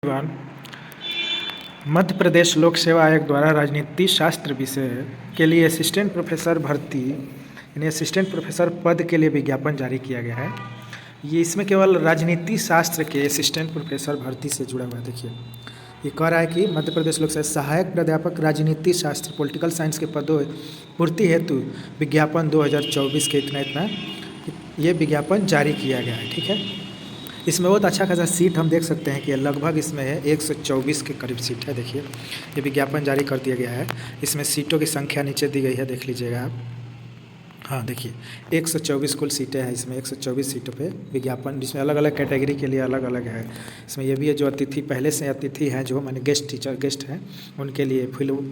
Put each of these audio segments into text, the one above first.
Everyone. Madhya Pradesh लोक सेवा आयोग द्वारा राजनीति शास्त्र विषय के लिए असिस्टेंट प्रोफेसर भर्ती यानी असिस्टेंट प्रोफेसर पद के लिए विज्ञापन जारी किया गया है। ये इसमें केवल राजनीति शास्त्र के असिस्टेंट प्रोफेसर भर्ती से जुड़ा हुआ है। देखिए ये कह रहा है कि मध्य प्रदेश लोक सेवा सहायक प्राध्यापक राजनीति शास्त्र पॉलिटिकल साइंस के पदों पूर्ति हेतु विज्ञापन 2024 के इतना ये विज्ञापन जारी किया गया है। ठीक है, इसमें बहुत अच्छा खासा सीट हम देख सकते हैं कि लगभग इसमें है 124 के करीब सीट है। देखिए ये विज्ञापन जारी कर दिया गया है। इसमें सीटों की संख्या नीचे दी गई है, देख लीजिएगा आप। हाँ देखिए 124 कुल सीटें हैं इसमें। 124 सीटों पे विज्ञापन, जिसमें अलग अलग कैटेगरी के लिए अलग अलग है। इसमें ये भी है जो अतिथि पहले से अतिथि हैं, जो माने गेस्ट हैं उनके लिए,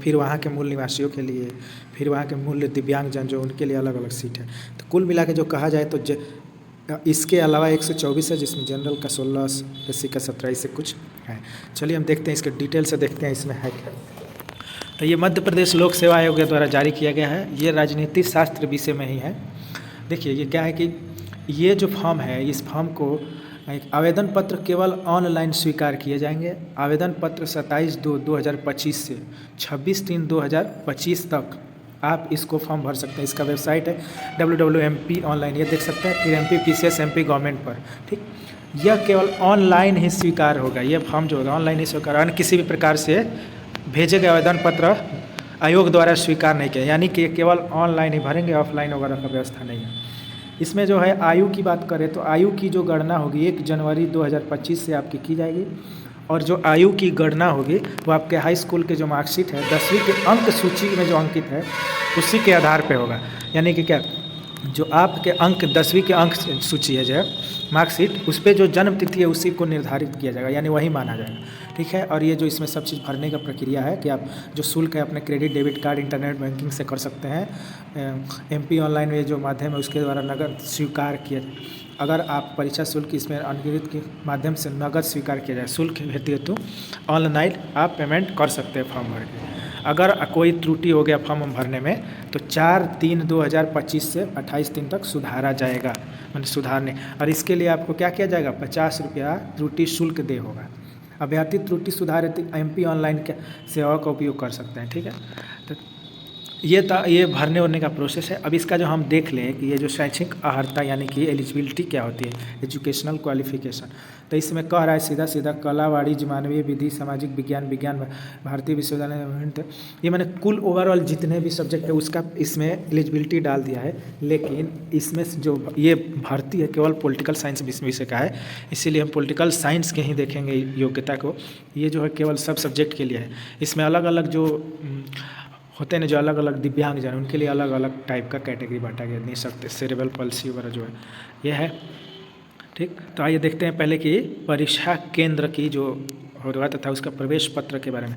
फिर वहाँ के मूल निवासियों के लिए, फिर वहाँ के मूल दिव्यांगजन जो उनके लिए अलग अलग सीट है। तो कुल मिला के जो कहा जाए तो इसके अलावा 124 है, जिसमें जनरल का 16, एससी का 17 से कुछ है। चलिए हम देखते हैं, इसके डिटेल से देखते हैं इसमें है क्या। तो ये मध्य प्रदेश लोक सेवा आयोग के द्वारा जारी किया गया है। ये राजनीति शास्त्र विषय में ही है। देखिए ये क्या है कि ये जो फॉर्म है, इस फॉर्म को आवेदन पत्र केवल ऑनलाइन स्वीकार किए जाएंगे। आवेदन पत्र 27/2/2025 से 26/3/2025 तक आप इसको फॉर्म भर सकते हैं। इसका वेबसाइट है www.mp ऑनलाइन, ये देख सकते हैं। फिर MP PCS MP गवर्नमेंट पर। ठीक, यह केवल ऑनलाइन ही स्वीकार होगा। यह फॉर्म जो होगा ऑनलाइन ही स्वीकार, अन्य किसी भी प्रकार से भेजे गए आवेदन पत्र आयोग द्वारा स्वीकार नहीं किया, यानी कि केवल ऑनलाइन ही भरेंगे, ऑफलाइन वगैरह का व्यवस्था नहीं है। इसमें जो है आयु की बात करें तो आयु की जो गणना होगी 1 जनवरी 2025 से आपकी की जाएगी। और जो आयु की गणना होगी वो आपके हाई स्कूल के जो मार्कशीट है 10वीं के अंक सूची में जो अंकित है उसी के आधार पे होगा। यानी कि क्या, जो आपके अंक 10वीं के अंक सूची है जो मार्कशीट, उस पर जो जन्म तिथि है उसी को निर्धारित किया जाएगा, यानी वही माना जाएगा। ठीक है, और ये जो इसमें सब चीज़ भरने का प्रक्रिया है कि आप जो शुल्क है अपने credit debit card internet banking से कर सकते हैं। MP ऑनलाइन में जो माध्यम है उसके द्वारा नगद स्वीकार किया। अगर आप परीक्षा शुल्क इसमें अंकित के माध्यम से नगद स्वीकार किया जाए शुल्क हेतु ऑनलाइन आप पेमेंट कर सकते हैं फॉर्म भर के। अगर कोई त्रुटि हो गया फॉर्म भरने में तो 4/3/2025 से 28 दिन तक सुधारा जाएगा, मैंने सुधारने। और इसके लिए आपको क्या किया जाएगा, 50 रुपया त्रुटि शुल्क दे होगा। अभ्यर्थी त्रुटि सुधार हेतु MP ऑनलाइन के सेवा का उपयोग कर सकते हैं। ठीक है, तो ये भरने होने का प्रोसेस है। अब इसका जो हम देख लें कि ये जो शैक्षिक अर्हता यानी कि एलिजिबिलिटी क्या होती है, एजुकेशनल क्वालिफिकेशन, तो इसमें कह रहा है सीधा सीधा कला, वाणिज्य, मानवीय, विधि, सामाजिक विज्ञान भारतीय विश्वविद्यालय, ये मैंने कुल ओवरऑल जितने भी सब्जेक्ट है उसका इसमें एलिजिबिलिटी डाल दिया है। लेकिन इसमें जो ये भर्ती है केवल पॉलिटिकल साइंस विषय का है, इसीलिए हम पॉलिटिकल साइंस के ही देखेंगे योग्यता को। ये जो है केवल सब सब्जेक्ट के लिए है। इसमें अलग अलग जो होते हैं जो अलग अलग दिव्यांगजन, उनके लिए अलग अलग टाइप का कैटेगरी बांटा गया, नहीं सकते सेरेब्रल पल्सी वगैरह जो है ये है। ठीक, तो आइए देखते हैं पहले कि परीक्षा केंद्र की जो होगा तथा उसका प्रवेश पत्र के बारे में।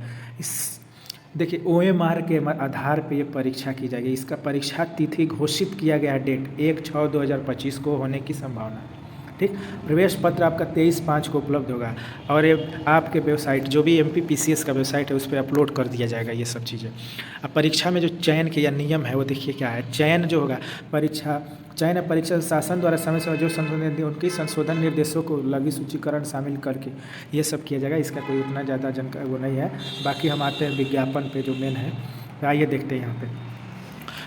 देखिए OMR के आधार पे ये परीक्षा की जाएगी। इसका परीक्षा तिथि घोषित किया गया है, डेट 1/6/2025 को होने की संभावना है। ठीक, प्रवेश पत्र आपका 23/5 को उपलब्ध होगा और ये आपके वेबसाइट जो भी MP PCS का वेबसाइट है उस पर अपलोड कर दिया जाएगा ये सब चीज़ें। अब परीक्षा में जो चयन किया नियम है वो देखिए क्या है। चयन जो होगा चयन है परीक्षा शासन द्वारा समय समय जो संशोधन उनकी संशोधन निर्देशों को लघु सूचीकरण शामिल करके ये सब किया जाएगा। इसका कोई उतना ज़्यादा जानकारी वो नहीं है। बाकी हम आते हैं विज्ञापन पे जो मेन है, आइए देखते हैं यहाँ पे।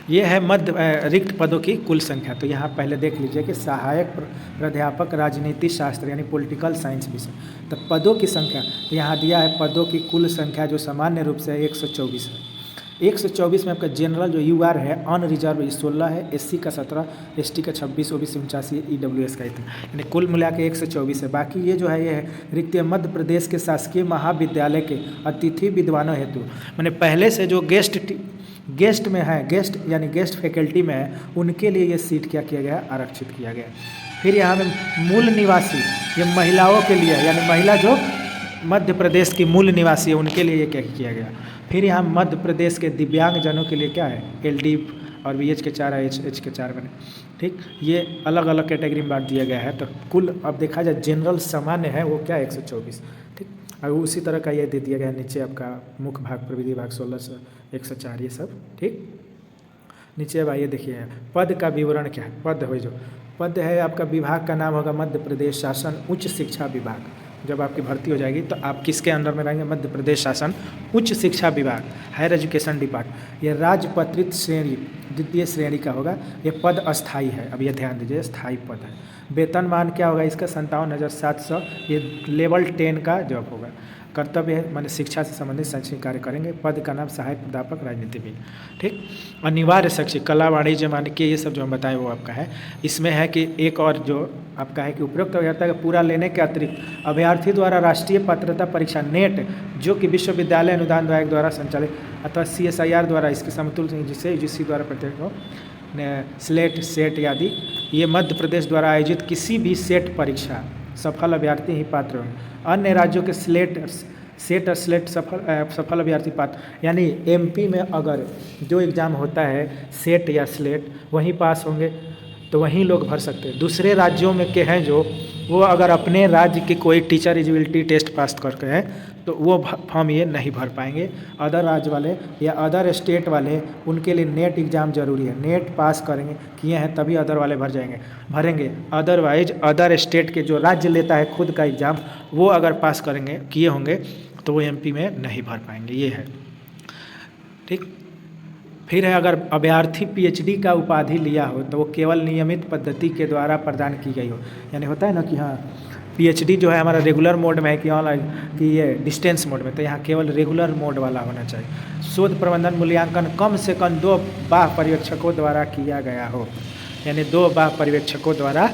ये है मध्य रिक्त पदों की कुल संख्या। तो यहाँ पहले देख लीजिए कि सहायक प्राध्यापक राजनीति शास्त्र यानी पॉलिटिकल साइंस विषय, तो पदों की संख्या तो यहाँ दिया है। पदों की कुल संख्या जो सामान्य रूप से 124 है। 124 में आपका जनरल जो UR है अनरिजर्व 16 है, SC का 17, ST का 26, OBC 89, EWS का इतना, यानी कुल मिला के 124 है। बाकी ये जो है ये है रिक्त मध्य प्रदेश के शासकीय महाविद्यालय के अतिथि विद्वानों हेतु, मैंने पहले से जो गेस्ट में है, गेस्ट यानी गेस्ट फैकल्टी में है, उनके लिए ये सीट क्या किया गया, आरक्षित किया गया। फिर यहाँ में मूल निवासी, ये महिलाओं के लिए यानी महिला जो मध्य प्रदेश की मूल निवासी है उनके लिए ये क्या किया गया। फिर यहाँ मध्य प्रदेश के दिव्यांगजनों के लिए क्या है, LD और BH के 4 H के 4 बने। ठीक, ये अलग अलग कैटेगरी में बांट दिया गया है। तो कुल अब देखा जाए जनरल सामान्य है वो क्या 124। ठीक, और उसी तरह का ये दे दिया गया नीचे आपका मुख्य भाग प्रविधि भाग 16 से 104 ये सब। ठीक, नीचे अब आइए देखिए पद का विवरण क्या है। पद है जो पद है आपका विभाग का नाम होगा मध्य प्रदेश शासन उच्च शिक्षा विभाग। जब आपकी भर्ती हो जाएगी तो आप किसके अंडर में रहेंगे? मध्य प्रदेश शासन उच्च शिक्षा विभाग, हायर एजुकेशन डिपार्टमेंट। ये राजपत्रित श्रेणी द्वितीय श्रेणी का होगा। ये पद अस्थाई है, अब ये ध्यान दीजिए, स्थायी पद है। वेतनमान क्या होगा इसका? 57,700। ये लेवल 10 का जॉब होगा। कर्तव्य है माने शिक्षा से संबंधित शैक्षणिक कार्य करेंगे। पद का नाम सहायक प्राध्यापक राजनीतिविद, ठीक। अनिवार्य शैक्षिक कला वाणिज्य माने कि ये सब जो हम बताए वो आपका है। इसमें है कि एक और जो आपका है कि उपरोक्त अभियंता का पूरा लेने के अतिरिक्त अभ्यर्थी द्वारा राष्ट्रीय पात्रता परीक्षा नेट, जो कि विश्वविद्यालय अनुदान आयोग द्वारा संचालित अथवा CSIR द्वारा इसके समतुल्य जिसे UGC द्वारा प्रत्येक हो, स्लेट सेट आदि, ये मध्य प्रदेश द्वारा आयोजित किसी भी सेट परीक्षा सफल अभ्यर्थी ही पात्र होंगे। अन्य राज्यों के सेट और स्लेट सफल अभ्यर्थी पात्र, यानी MP में अगर जो एग्ज़ाम होता है सेट या स्लेट वहीं पास होंगे तो वहीं लोग भर सकते हैं। दूसरे राज्यों में के हैं जो, वो अगर अपने राज्य के कोई टीचर एलिजिबिलिटी टेस्ट पास करके हैं तो वो फॉर्म ये नहीं भर पाएंगे। अदर राज्य वाले या अदर स्टेट वाले, उनके लिए नेट एग्ज़ाम जरूरी है। नेट पास करेंगे, किए हैं, तभी अदर वाले भरेंगे। अदरवाइज अदर स्टेट के जो राज्य लेता है खुद का एग्ज़ाम, वो अगर पास करेंगे, किए होंगे, तो वो MP में नहीं भर पाएंगे। ये है, ठीक। फिर है अगर अभ्यर्थी PhD का उपाधि लिया हो तो वो केवल नियमित पद्धति के द्वारा प्रदान की गई हो। यानी होता है ना कि हाँ PhD जो है हमारा रेगुलर मोड में है कि ऑनलाइन कि ये डिस्टेंस मोड में, तो यहाँ केवल रेगुलर मोड वाला होना चाहिए। शोध प्रबंधन मूल्यांकन कम से कम 2 बाह्य पर्यवेक्षकों द्वारा किया गया हो, यानी 2 बाह्य पर्यवेक्षकों द्वारा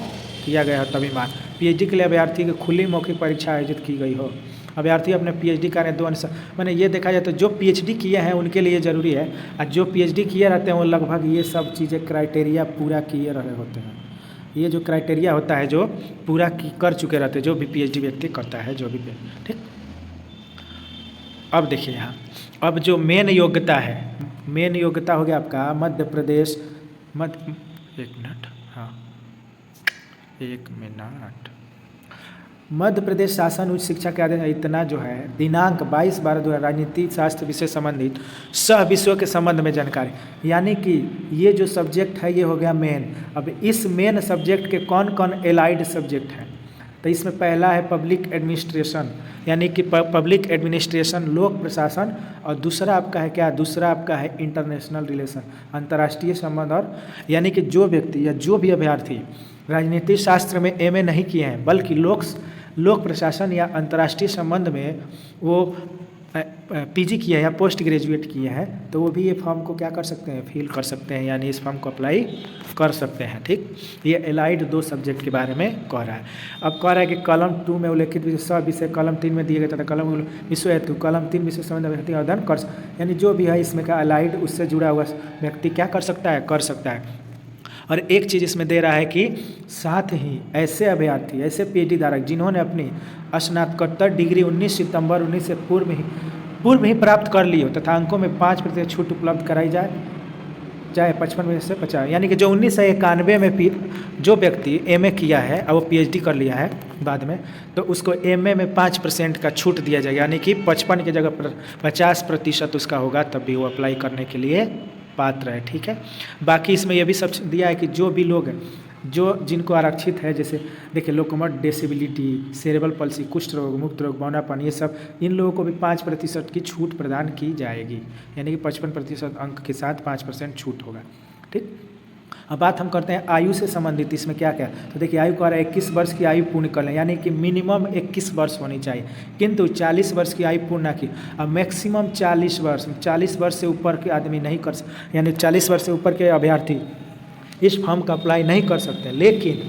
किया गया हो तभी मान। PhD के लिए अभ्यर्थी की खुली मौखिक परीक्षा आयोजित की गई हो। अभ्यर्थी अपने PhD कार्य 2 अनुसार, मैंने ये देखा जाए तो जो PhD किए हैं उनके लिए ज़रूरी है, और जो PhD किए रहते हैं वो लगभग ये सब चीज़ें क्राइटेरिया पूरा किए रहे होते हैं। ये जो क्राइटेरिया होता है जो पूरा कर चुके रहते हैं, जो भी PhD व्यक्ति करता है, जो भी, ठीक। अब देखिए यहाँ, अब जो मेन योग्यता है, मेन योग्यता हो गया आपका मध्य प्रदेश मध्य प्रदेश शासन उच्च शिक्षा के आदेश इतना जो है दिनांक 22/12/2000 राजनीति शास्त्र विषय संबंधित सह विषयों के संबंध में जानकारी, यानी कि ये जो सब्जेक्ट है ये हो गया मेन। अब इस मेन सब्जेक्ट के कौन कौन एलाइड सब्जेक्ट हैं, तो इसमें पहला है पब्लिक एडमिनिस्ट्रेशन, यानी कि पब्लिक एडमिनिस्ट्रेशन लोक प्रशासन, और दूसरा आपका है क्या? दूसरा आपका है इंटरनेशनल रिलेशन, अंतर्राष्ट्रीय संबंध। और यानी कि जो व्यक्ति या जो भी अभ्यर्थी राजनीति शास्त्र में MA नहीं किए हैं बल्कि लोक प्रशासन या अंतर्राष्ट्रीय संबंध में वो PG किया है या पोस्ट ग्रेजुएट किए हैं, तो वो भी ये फॉर्म को क्या कर सकते हैं? फिल कर सकते हैं, यानी इस फॉर्म को अप्लाई कर सकते हैं, ठीक। ये एलाइड 2 सब्जेक्ट के बारे में कह रहा है। अब कह रहा है कि कलम 2 में उल्लेखित विषय कलम 3 में दिए गए तथा कलम विषय हेतु कलम 3 विषय संबंध व्यक्ति आवेदन कर, यानी जो भी है इसमें का एलाइड उससे जुड़ा हुआ व्यक्ति क्या कर सकता है? कर सकता है। और एक चीज़ इसमें दे रहा है कि साथ ही ऐसे अभ्यर्थी, ऐसे PhD धारक जिन्होंने अपनी स्नातकोत्तर डिग्री 19 सितंबर 19 से पूर्व ही प्राप्त कर ली हो तथा अंकों में 5% छूट उपलब्ध कराई जाए, चाहे 55 में से 50, यानी कि जो 1991 में जो व्यक्ति MA किया है और वो PhD कर लिया है बाद में, तो उसको MA में 5% का छूट दिया जाएगा, यानी कि 55 की जगह पर 50% उसका होगा, तब भी वो अप्लाई करने के लिए पात्र है, ठीक है। बाकी इसमें यह भी सब दिया है कि जो भी लोग जो जिनको आरक्षित है, जैसे देखिए लोकोमोट डिसेबिलिटी, सेरेब्रल पल्सी, कुष्ठ रोग, मुक्त रोग, बौनापन, ये सब, इन लोगों को भी 5% की छूट प्रदान की जाएगी, यानी कि 55% अंक के साथ 5% छूट होगा, ठीक। अब बात हम करते हैं आयु से संबंधित, इसमें क्या क्या, तो देखिए आयु कह रहा है 21 वर्ष की आयु पूर्ण कर लें, यानी कि मिनिमम 21 वर्ष होनी चाहिए, किंतु 40 वर्ष की आयु पूर्ण ना की। अब मैक्सिमम 40 वर्ष से ऊपर के आदमी नहीं कर सकते, यानी 40 वर्ष से ऊपर के अभ्यर्थी इस फॉर्म का अप्लाई नहीं कर सकते। लेकिन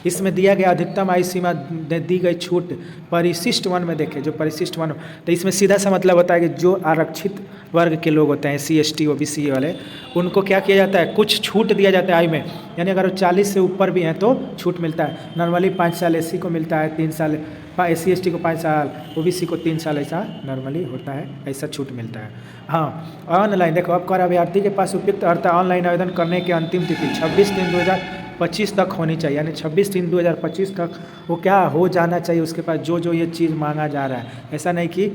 इसमें दिया गया अधिकतम आयु सीमा दी गई छूट परिशिष्ट 1 में देखें, जो परिशिष्ट 1, तो इसमें सीधा सा मतलब होता है कि जो आरक्षित वर्ग के लोग होते हैं SC ST OBC वाले, उनको क्या किया जाता है? कुछ छूट दिया जाता है आयु में, यानी अगर वो 40 से ऊपर भी हैं तो छूट मिलता है। नॉर्मली 5 साल SC को मिलता है, 3 साल SC ST को 5 साल, OBC को 3 साल, ऐसा नॉर्मली होता है, ऐसा छूट मिलता है। हाँ, ऑनलाइन देखो, अब कर अभ्यर्थी के पास उपयुक्त अर्हता ऑनलाइन आवेदन करने की अंतिम तिथि 26/3/2025 तक होनी चाहिए, यानी 26/3/2025 तक वो क्या हो जाना चाहिए उसके पास जो ये चीज़ मांगा जा रहा है। ऐसा नहीं कि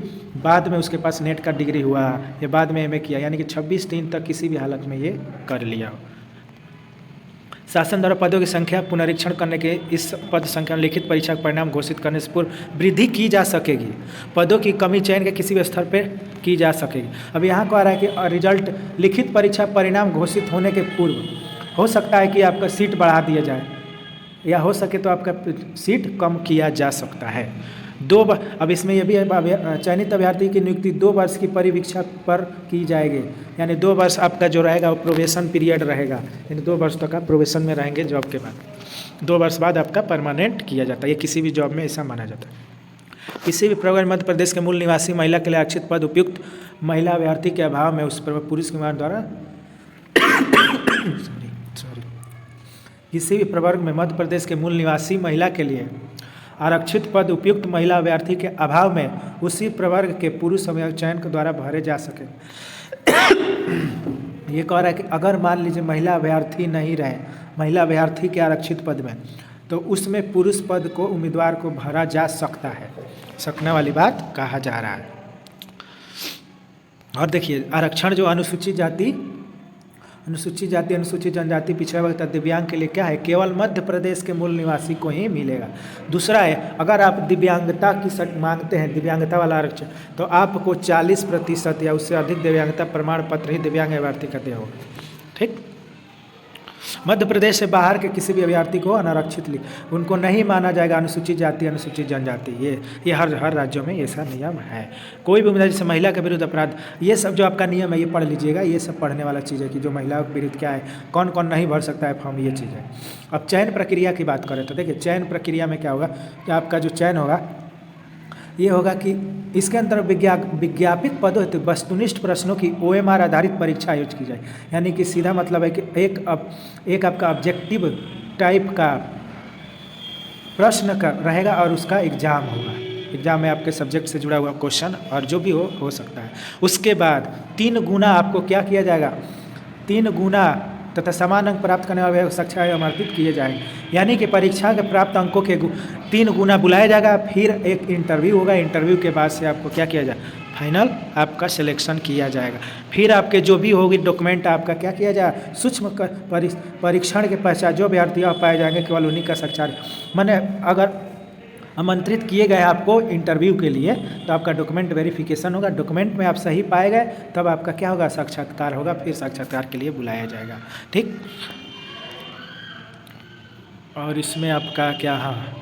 बाद में उसके पास नेट का डिग्री हुआ या बाद में MA किया, यानी कि 26/3 तक किसी भी हालत में ये कर लिया हो। शासन द्वारा पदों की संख्या पुनरीक्षण करने के इस पद संख्या में लिखित परीक्षा का परिणाम घोषित करने से पूर्व वृद्धि की जा सकेगी। पदों की कमी चयन के किसी भी स्तर पर की जा सकेगी। अब यहाँ को आ रहा है कि रिजल्ट लिखित परीक्षा परिणाम घोषित होने के पूर्व हो सकता है कि आपका सीट बढ़ा दिया जाए या हो सके तो आपका सीट कम किया जा सकता है। अब इसमें यह भी है चयनित अभ्यर्थी की नियुक्ति 2 वर्ष की परिवीक्षा पर की जाएगी, यानी 2 वर्ष आपका जो रहेगा वो प्रोबेशन पीरियड रहेगा, यानी 2 वर्ष तक आप प्रोबेशन में रहेंगे जॉब के बाद। 2 वर्ष बाद आपका परमानेंट किया जाता है, ये किसी भी जॉब में ऐसा माना जाता है। किसी भी प्रवर्ग मध्य प्रदेश के मूल निवासी महिला के लिए आरक्षित पद उपयुक्त महिला अभ्यर्थी के अभाव में उस पर पुरुष कुमार द्वारा किसी भी प्रवर्ग में मध्य प्रदेश के मूल निवासी महिला के लिए आरक्षित पद उपयुक्त महिला अभ्यर्थी के अभाव में उसी प्रवर्ग के पुरुष चयन के द्वारा भरे जा सके। ये कह रहा है कि अगर मान लीजिए महिला अभ्यर्थी नहीं रहे, महिला अभ्यर्थी के आरक्षित पद में, तो उसमें पुरुष पद को उम्मीदवार को भरा जा सकता है, सकने वाली बात कहा जा रहा है। और देखिए आरक्षण जो अनुसूचित जाति अनुसूचित जनजाति पिछड़ा वर्ग तथा दिव्यांग के लिए क्या है, केवल मध्य प्रदेश के मूल निवासी को ही मिलेगा। दूसरा है अगर आप दिव्यांगता की मांगते हैं, दिव्यांगता वाला आरक्षण, तो आपको 40% या उससे अधिक दिव्यांगता प्रमाण पत्र ही दिव्यांग अभ्यर्थी का देगा। ठीक, मध्य प्रदेश से बाहर के किसी भी अभ्यर्थी को अनारक्षित उनको नहीं माना जाएगा अनुसूचित जाति अनुसूचित जनजाति। ये हर राज्यों में ऐसा नियम है। कोई भी उम्मीदवार जैसे महिला के विरुद्ध अपराध, ये सब जो आपका नियम है ये पढ़ लीजिएगा, ये सब पढ़ने वाला चीज़ है कि जो महिलाओं के विरुद्ध क्या है, कौन कौन नहीं भर सकता है फॉर्म, ये चीज़ है। अब चयन प्रक्रिया की बात करें तो देखिए चयन प्रक्रिया में क्या होगा कि आपका जो चयन होगा ये होगा कि इसके अंदर विज्ञापित पदों हेतु वस्तुनिष्ठ प्रश्नों की OMR आधारित परीक्षा आयोजित की जाए, यानी कि सीधा मतलब है कि एक आपका ऑब्जेक्टिव टाइप का प्रश्न का रहेगा और उसका एग्जाम होगा। एग्जाम में आपके सब्जेक्ट से जुड़ा हुआ क्वेश्चन और जो भी हो सकता है। उसके बाद 3 गुना आपको क्या किया जाएगा, 3 गुना तथा समान अंक प्राप्त करने वाले कक्षा आमंत्रित किए जाएंगे, यानी कि परीक्षा के प्राप्त अंकों के 3 गुना बुलाया जाएगा। फिर एक इंटरव्यू होगा, इंटरव्यू के बाद से आपको क्या किया जाए, फाइनल आपका सिलेक्शन किया जाएगा। फिर आपके जो भी होगी डॉक्यूमेंट आपका क्या किया जाए, सूक्ष्म परीक्षण के पश्चात जो अभ्यर्थी पाए जाएंगे केवल उन्हीं का साक्षात्कार, माने अगर आमंत्रित किए गए आपको इंटरव्यू के लिए तो आपका डॉक्यूमेंट वेरिफिकेशन होगा, डॉक्यूमेंट में आप सही पाए गए तब आपका क्या होगा, साक्षात्कार होगा, फिर साक्षात्कार के लिए बुलाया जाएगा। ठीक, और इसमें आपका क्या, हाँ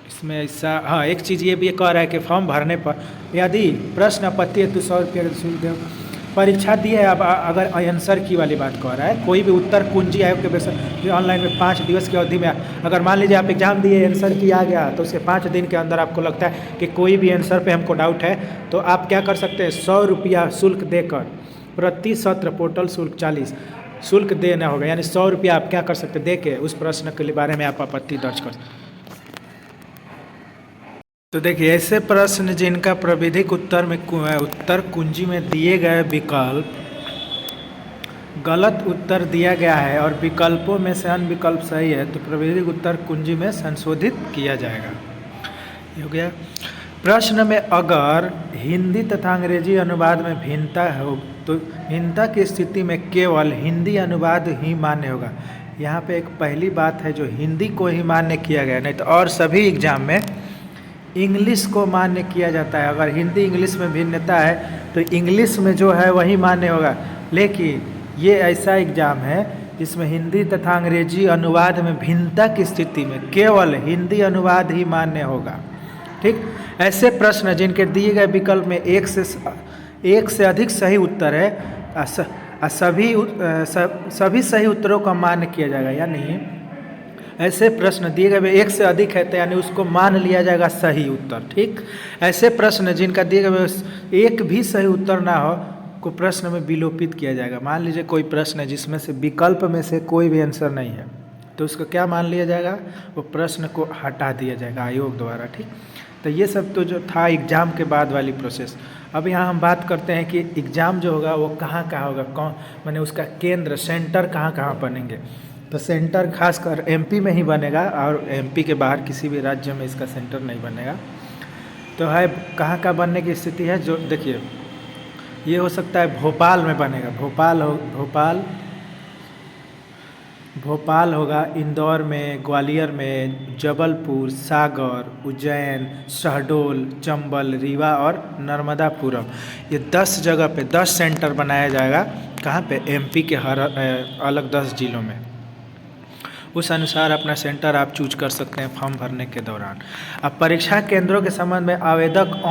इसमें ऐसा, हाँ एक चीज़ ये भी कह रहा है कि फॉर्म भरने पर यदि प्रश्न आपत्ति हेतु 100 रुपये शुल्क परीक्षा दी है। अब अगर आंसर की वाली बात कह रहा है, कोई भी उत्तर कुंजी आयोग के बेस ऑनलाइन में 5 दिवस की अवधि में अगर मान लीजिए आप एग्जाम दिए आंसर की आ गया तो उसके 5 दिन के अंदर आपको लगता है कि कोई भी आंसर पे हमको डाउट है तो आप क्या कर सकते हैं, 100 रुपया शुल्क देकर प्रति सत्र पोर्टल शुल्क 40 शुल्क देना होगा, यानी 100 रुपया आप क्या कर सकते हैं दे के उस प्रश्न के बारे में आप आपत्ति दर्ज कर सकते। तो देखिए ऐसे प्रश्न जिनका प्राविधिक उत्तर में उत्तर कुंजी में दिए गए विकल्प गलत उत्तर दिया गया है और विकल्पों में से अन्य विकल्प सही है तो प्राविधिक उत्तर कुंजी में संशोधित किया जाएगा। ये हो गया। प्रश्न में अगर हिंदी तथा अंग्रेजी अनुवाद में भिन्नता हो तो भिन्नता की स्थिति में केवल हिंदी अनुवाद ही मान्य होगा। यहाँ पे एक पहली बात है जो हिंदी को ही मान्य किया गया, नहीं तो और सभी एग्जाम में इंग्लिश को मान्य किया जाता है। अगर हिंदी इंग्लिश में भिन्नता है तो इंग्लिश में जो है वही मान्य होगा, लेकिन ये ऐसा एग्ज़ाम है जिसमें हिंदी तथा अंग्रेजी अनुवाद में भिन्नता की स्थिति में केवल हिंदी अनुवाद ही मान्य होगा। ठीक, ऐसे प्रश्न जिनके दिए गए विकल्प में एक से अधिक सही उत्तर है सभी सही उत्तरों का मान्य किया जाएगा, यानी ऐसे प्रश्न दिए गए एक से अधिक है तो यानी उसको मान लिया जाएगा सही उत्तर। ठीक, ऐसे प्रश्न जिनका दिए गए एक भी सही उत्तर ना हो को प्रश्न में विलोपित किया जाएगा। मान लीजिए कोई प्रश्न है जिसमें से विकल्प में से कोई भी आंसर नहीं है तो उसको क्या मान लिया जाएगा, वो प्रश्न को हटा दिया जाएगा आयोग द्वारा। ठीक, तो ये सब तो जो था एग्ज़ाम के बाद वाली प्रोसेस। अब यहाँ हम बात करते हैं कि एग्ज़ाम जो होगा वो कहाँ कहाँ होगा, कौन माने उसका केंद्र सेंटर कहाँ कहाँ बनेंगे। तो सेंटर खासकर एमपी में ही बनेगा और एमपी के बाहर किसी भी राज्य में इसका सेंटर नहीं बनेगा। तो है कहाँ का बनने की स्थिति है, जो देखिए ये हो सकता है भोपाल में बनेगा, भोपाल होगा, इंदौर में, ग्वालियर में, जबलपुर, सागर, उज्जैन, शहडोल, चंबल, रीवा और नर्मदापुरम। ये 10 जगह पे 10 सेंटर बनाया जाएगा। कहाँ पे? एमपी के हर अलग 10 जिलों में। उस अनुसार अपना सेंटर आप चूज कर सकते हैं फॉर्म भरने के दौरान। अब परीक्षा केंद्रों के संबंध में आवेदक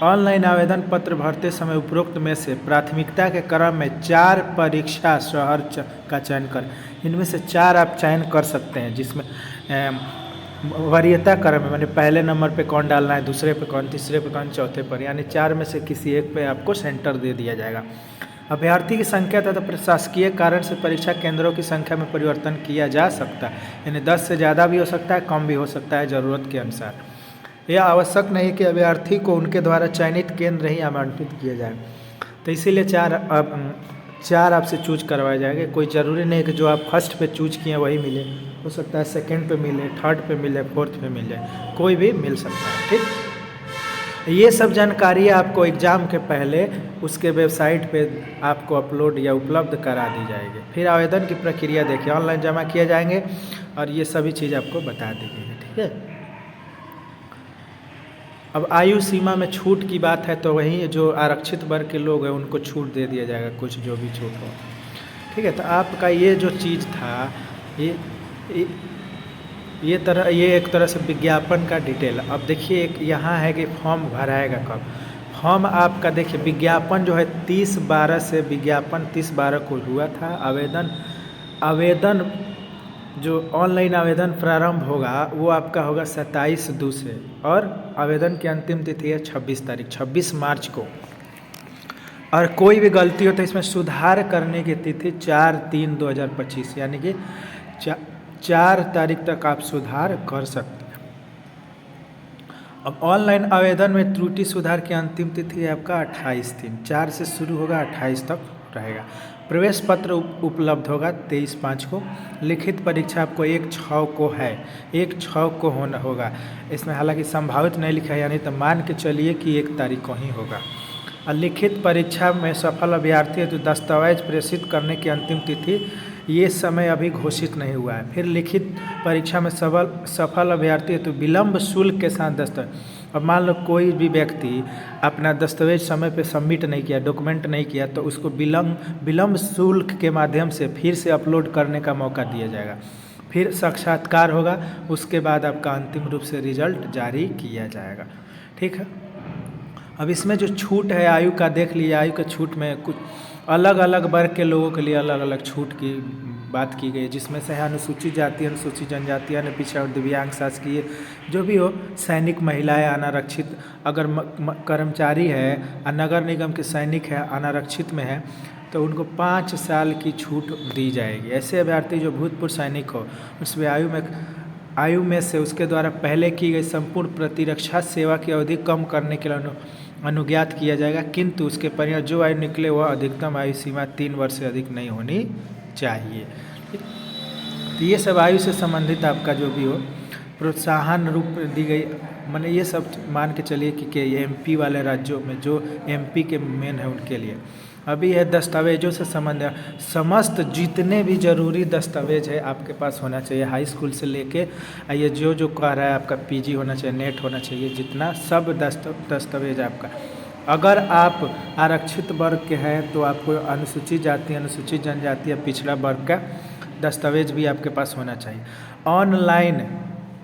ऑनलाइन आवेदन पत्र भरते समय उपरोक्त में से प्राथमिकता के क्रम में 4 परीक्षा शहर का चयन कर, इनमें से 4 आप चयन कर सकते हैं, जिसमें वरीयता क्रम में, मैंने पहले नंबर पे कौन डालना है, दूसरे पे कौन, तीसरे पे कौन, चौथे पर, यानी 4 में से किसी एक पे आपको सेंटर दे दिया जाएगा। अभ्यर्थी की संख्या तथा प्रशासकीय कारण से परीक्षा केंद्रों की संख्या में परिवर्तन किया जा सकता है, यानी 10 से ज़्यादा भी हो सकता है, कम भी हो सकता है, ज़रूरत के अनुसार। यह आवश्यक नहीं कि अभ्यर्थी को उनके द्वारा चयनित केंद्र ही आवंटित किए जाए, तो इसीलिए 4 आपसे चूज करवाए जाएंगे। कोई ज़रूरी नहीं कि जो आप फर्स्ट पे चूज किए वही मिले, हो सकता है सेकंड पे मिले, थर्ड पे मिले, फोर्थ पे मिल जाए, कोई भी मिल सकता है। ठीक, ये सब जानकारी आपको एग्ज़ाम के पहले उसके वेबसाइट पे आपको अपलोड या उपलब्ध करा दी जाएगी। फिर आवेदन की प्रक्रिया देखिए, ऑनलाइन जमा किए जाएंगे और ये सभी चीज़ आपको बता दी गई है। ठीक है, अब आयु सीमा में छूट की बात है तो वहीं जो आरक्षित वर्ग के लोग हैं उनको छूट दे दिया जाएगा, कुछ जो भी छूट हो। ठीक है, तो आपका ये जो चीज़ था ये एक तरह से विज्ञापन का डिटेल। अब देखिए एक यहाँ है कि फॉर्म भराएगा कब। फॉर्म आपका देखिए विज्ञापन जो है 30/12 से, विज्ञापन 30/12 को हुआ था। आवेदन जो ऑनलाइन आवेदन प्रारंभ होगा वो आपका होगा 27/2 से, और आवेदन की अंतिम तिथि है 26 मार्च को। और कोई भी गलती हो तो इसमें सुधार करने की तिथि 4/3/2025, यानी कि 4 तारीख तक आप सुधार कर सकते हैं। अब ऑनलाइन आवेदन में त्रुटि सुधार की अंतिम तिथि है आपका 28/3, 4 से शुरू होगा, 28 तक रहेगा। प्रवेश पत्र उपलब्ध होगा 23/5 को। लिखित परीक्षा आपको 1/6 को है, 1/6 को होगा। इसमें हालांकि संभावित नहीं लिखा है, यानी तो मान के चलिए कि 1 तारीख को ही होगा। और लिखित परीक्षा में सफल अभ्यर्थी है तो दस्तावेज प्रेषित करने की अंतिम तिथि ये समय अभी घोषित नहीं हुआ है। फिर लिखित परीक्षा में सफल अभ्यर्थी है तो विलम्ब शुल्क के साथ दस्तावेज। अब मान लो कोई भी व्यक्ति अपना दस्तावेज समय पे सबमिट नहीं किया, डॉक्यूमेंट नहीं किया, तो उसको विलम्ब शुल्क के माध्यम से फिर से अपलोड करने का मौका दिया जाएगा। फिर साक्षात्कार होगा, उसके बाद आपका अंतिम रूप से रिजल्ट जारी किया जाएगा। ठीक है, अब इसमें जो छूट है आयु का देख लीजिए। आयु के छूट में कुछ अलग अलग वर्ग के लोगों के लिए अलग अलग छूट की बात की गई, जिसमें से है अनुसूचित जाति, अनुसूचित जनजाति, अन्य पिछड़ा और दिव्यांग, शासकीय जो भी हो, सैनिक महिलाएं, अनारक्षित अगर कर्मचारी है और नगर निगम के सैनिक है, अनारक्षित में है, तो उनको 5 साल की छूट दी जाएगी। ऐसे अभ्यर्थी जो भूतपूर्व सैनिक हो, उसमें आयु में से उसके द्वारा पहले की गई संपूर्ण प्रतिरक्षा सेवा की अवधि कम करने के लिए अनुज्ञात किया जाएगा, किंतु उसके परिणाम जो आयु निकले वह अधिकतम आयु सीमा 3 वर्ष से अधिक नहीं होनी चाहिए। तो ये सब आयु से संबंधित आपका जो भी हो प्रोत्साहन रूप दी गई, माने ये सब मान के चलिए कि एमपी वाले राज्यों में जो एमपी के मेन है उनके लिए। अभी है दस्तावेजों से संबंधित समस्त जितने भी ज़रूरी दस्तावेज है आपके पास होना चाहिए, हाई स्कूल से लेके ये जो कह रहा है आपका पीजी होना चाहिए, नेट होना चाहिए, जितना सब दस्तावेज आपका। अगर आप आरक्षित वर्ग के हैं तो आपको अनुसूचित जाति, अनुसूचित जनजाति या पिछड़ा वर्ग का दस्तावेज भी आपके पास होना चाहिए। ऑनलाइन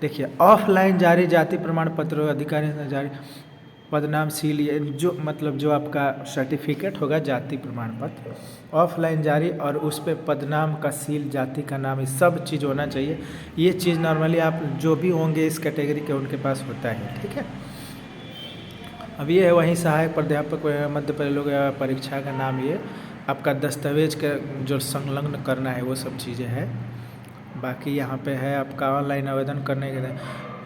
देखिए, ऑफलाइन जारी जाति प्रमाण पत्र अधिकारी से जारी पदनाम सील, जो मतलब जो आपका सर्टिफिकेट होगा जाति प्रमाण पत्र ऑफलाइन जारी, और उस पर पदनाम का सील, जाति का नाम, ये सब चीज़ होना चाहिए। ये चीज़ नॉर्मली आप जो भी होंगे इस कैटेगरी के उनके पास होता है। ठीक है, अब ये है वहीं सहायक प्राध्यापक मध्य प्रवेश परीक्षा का नाम, ये आपका दस्तावेज का जो संलग्न करना है वो सब चीज़ें हैं। बाकी यहाँ पे है आपका ऑनलाइन आवेदन करने के लिए।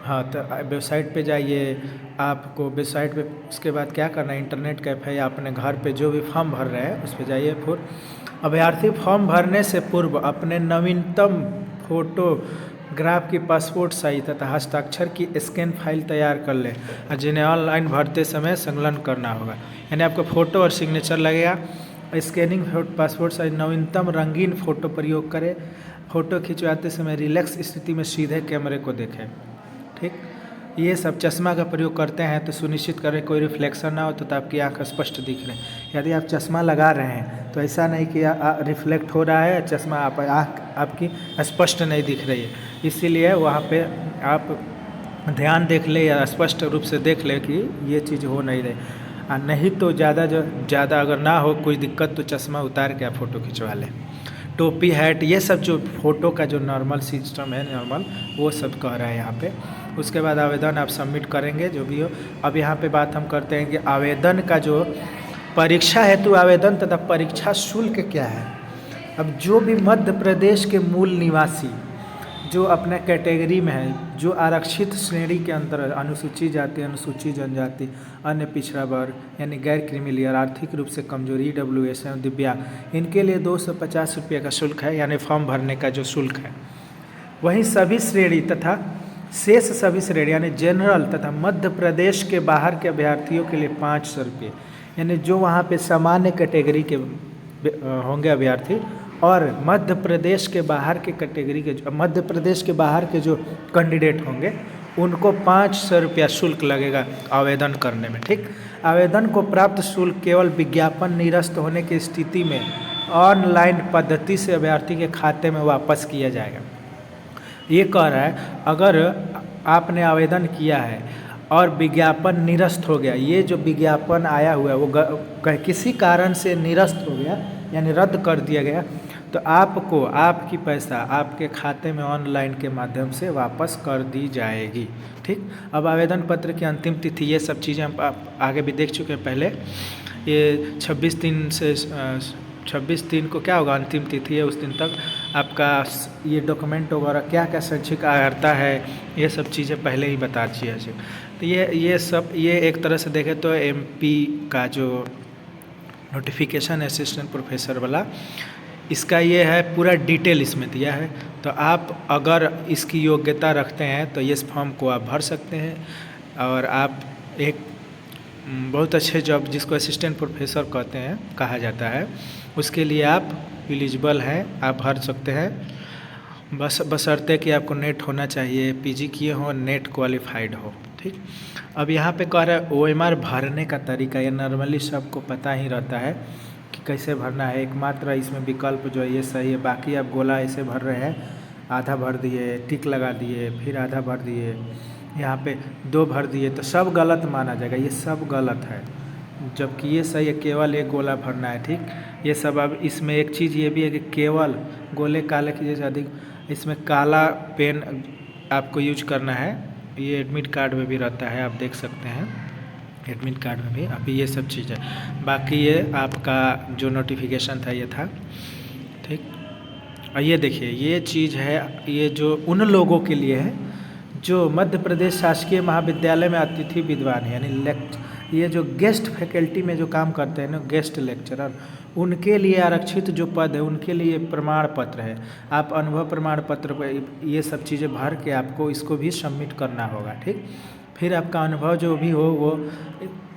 हाँ, तो वेबसाइट पे जाइए, आपको वेबसाइट पे उसके बाद क्या करना है, इंटरनेट कैफे या अपने घर पे जो भी फॉर्म भर रहे हैं उस पर जाइए। फिर अभ्यर्थी फॉर्म भरने से पूर्व अपने नवीनतम फोटोग्राफ की पासपोर्ट साइज तथा हस्ताक्षर की स्कैन फाइल तैयार कर लें, जिन्हें ऑनलाइन भरते समय संलग्न करना होगा। यानी आपको फ़ोटो और सिग्नेचर लगेगा। स्कैनिंग पासपोर्ट साइज नवीनतम रंगीन फ़ोटो प्रयोग करें। फ़ोटो खिंचवाते समय रिलैक्स स्थिति में सीधे कैमरे को देखें। ठीक, ये सब चश्मा का प्रयोग करते हैं तो सुनिश्चित करें कोई रिफ्लेक्शन ना हो तो आपकी आँख स्पष्ट दिख रहे हैं। यदि आप चश्मा लगा रहे हैं तो ऐसा नहीं कि रिफ्लेक्ट हो रहा है, चश्मा आँख आपकी स्पष्ट नहीं दिख रही है, इसीलिए वहाँ पे आप ध्यान देख ले या स्पष्ट रूप से देख ले कि ये चीज़ हो नहीं रही। नहीं तो ज़्यादा अगर ना हो कोई दिक्कत तो चश्मा उतार के आप फ़ोटो खिंचवा लें। टोपी, हैट, ये सब जो फ़ोटो का जो नॉर्मल सिस्टम है नॉर्मल, वो सब कह रहा है यहाँ पे। उसके बाद आवेदन आप सबमिट करेंगे जो भी हो। अब यहाँ पे बात हम करते हैं कि आवेदन का जो परीक्षा हेतु आवेदन तथा परीक्षा शुल्क क्या है। अब जो भी मध्य प्रदेश के मूल निवासी जो अपने कैटेगरी में है, जो आरक्षित श्रेणी के अंतर अनुसूचित जाति, अनुसूचित जनजाति, अन्य पिछड़ा वर्ग यानी गैर क्रीमी आर्थिक रूप से कमजोरी, EWS एवं दिव्यांग, इनके लिए 250 रुपये का शुल्क है, यानी फॉर्म भरने का जो शुल्क है। वहीं सभी श्रेणी तथा शेष सभी श्रेणी यानी जनरल तथा मध्य प्रदेश के बाहर के अभ्यर्थियों के लिए 500 रुपये, यानी जो वहाँ पे सामान्य कैटेगरी के होंगे अभ्यर्थी और मध्य प्रदेश के बाहर के कैटेगरी के मध्य प्रदेश के बाहर के जो कैंडिडेट होंगे उनको 500 रुपया शुल्क लगेगा आवेदन करने में। ठीक, आवेदन को प्राप्त शुल्क केवल विज्ञापन निरस्त होने की स्थिति में ऑनलाइन पद्धति से अभ्यर्थी के खाते में वापस किया जाएगा। ये कह रहा है अगर आपने आवेदन किया है और विज्ञापन निरस्त हो गया, ये जो विज्ञापन आया हुआ है वो किसी कारण से निरस्त हो गया यानी रद्द कर दिया गया, तो आपको आपकी पैसा आपके खाते में ऑनलाइन के माध्यम से वापस कर दी जाएगी। ठीक, अब आवेदन पत्र की अंतिम तिथि, ये सब चीज़ें हम आगे भी देख चुके हैं पहले। ये 26 दिन को क्या होगा, अंतिम तिथि है, उस दिन तक आपका ये डॉक्यूमेंट वगैरह क्या क्या शैक्षिक अर्हता है, ये सब चीज़ें पहले ही बता दिए हैं। तो ये एक तरह से देखें तो MP का जो नोटिफिकेशन असिस्टेंट प्रोफेसर वाला, इसका ये है पूरा डिटेल इसमें दिया है। तो आप अगर इसकी योग्यता रखते हैं तो इस फॉर्म को आप भर सकते हैं और आप एक बहुत अच्छे जॉब जिसको असिस्टेंट प्रोफेसर कहते हैं कहा जाता है, उसके लिए आप एलिजिबल हैं, आप भर सकते हैं। बशर्ते कि आपको नेट होना चाहिए, PG किए हो, नेट क्वालिफाइड हो। ठीक, अब यहाँ पे कह रहा है OMR भरने का तरीका, ये नॉर्मली सबको पता ही रहता है कि कैसे भरना है। एकमात्र इसमें विकल्प जो है ये सही है, बाकी आप गोला ऐसे भर रहे हैं, आधा भर दिए, टिक लगा दिए, फिर आधा भर दिए, यहाँ पे 2 भर दिए, तो सब गलत माना जाएगा, ये सब गलत है। जबकि ये सही है, केवल एक गोला भरना है। ठीक, ये सब। अब इसमें एक चीज़ ये भी है कि केवल गोले काले की जैसे अधिक, इसमें काला पेन आपको यूज करना है। ये एडमिट कार्ड में भी रहता है, आप देख सकते हैं एडमिट कार्ड में भी। अभी ये सब चीज़ है, बाकी ये आपका जो नोटिफिकेशन था ये था। ठीक, और ये देखिए ये चीज़ है, ये जो उन लोगों के लिए है जो मध्य प्रदेश शासकीय महाविद्यालय में अतिथि विद्वान है, यानी ये जो गेस्ट फैकल्टी में जो काम करते हैं ना, गेस्ट लेक्चरर, उनके लिए आरक्षित जो पद है उनके लिए प्रमाण पत्र है। आप अनुभव प्रमाण पत्र पर ये सब चीज़ें भर के आपको इसको भी सबमिट करना होगा। ठीक, फिर आपका अनुभव जो भी हो वो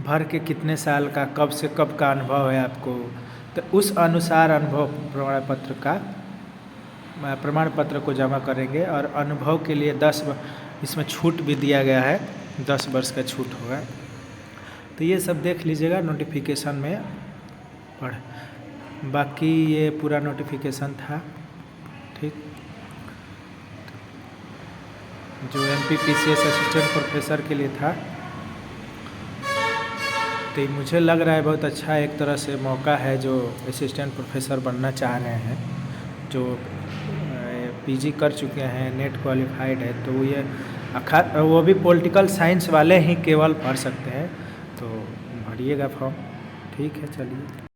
भर के कितने साल का, कब से कब का अनुभव है आपको, तो उस अनुसार अनुभव प्रमाण पत्र को जमा करेंगे। और अनुभव के लिए 10 इसमें छूट भी दिया गया है, 10 वर्ष का छूट होगा। तो ये सब देख लीजिएगा नोटिफिकेशन में पढ़। बाकी ये पूरा नोटिफिकेशन था। ठीक, जो MPPCS असिस्टेंट प्रोफेसर के लिए था। तो मुझे लग रहा है बहुत अच्छा एक तरह से मौका है, जो असिस्टेंट प्रोफेसर बनना चाह रहे हैं, जो PG कर चुके हैं, नेट क्वालिफाइड है, तो ये वो भी पॉलिटिकल साइंस वाले ही केवल भर सकते हैं। तो भरिएगा फॉर्म। ठीक है, चलिए।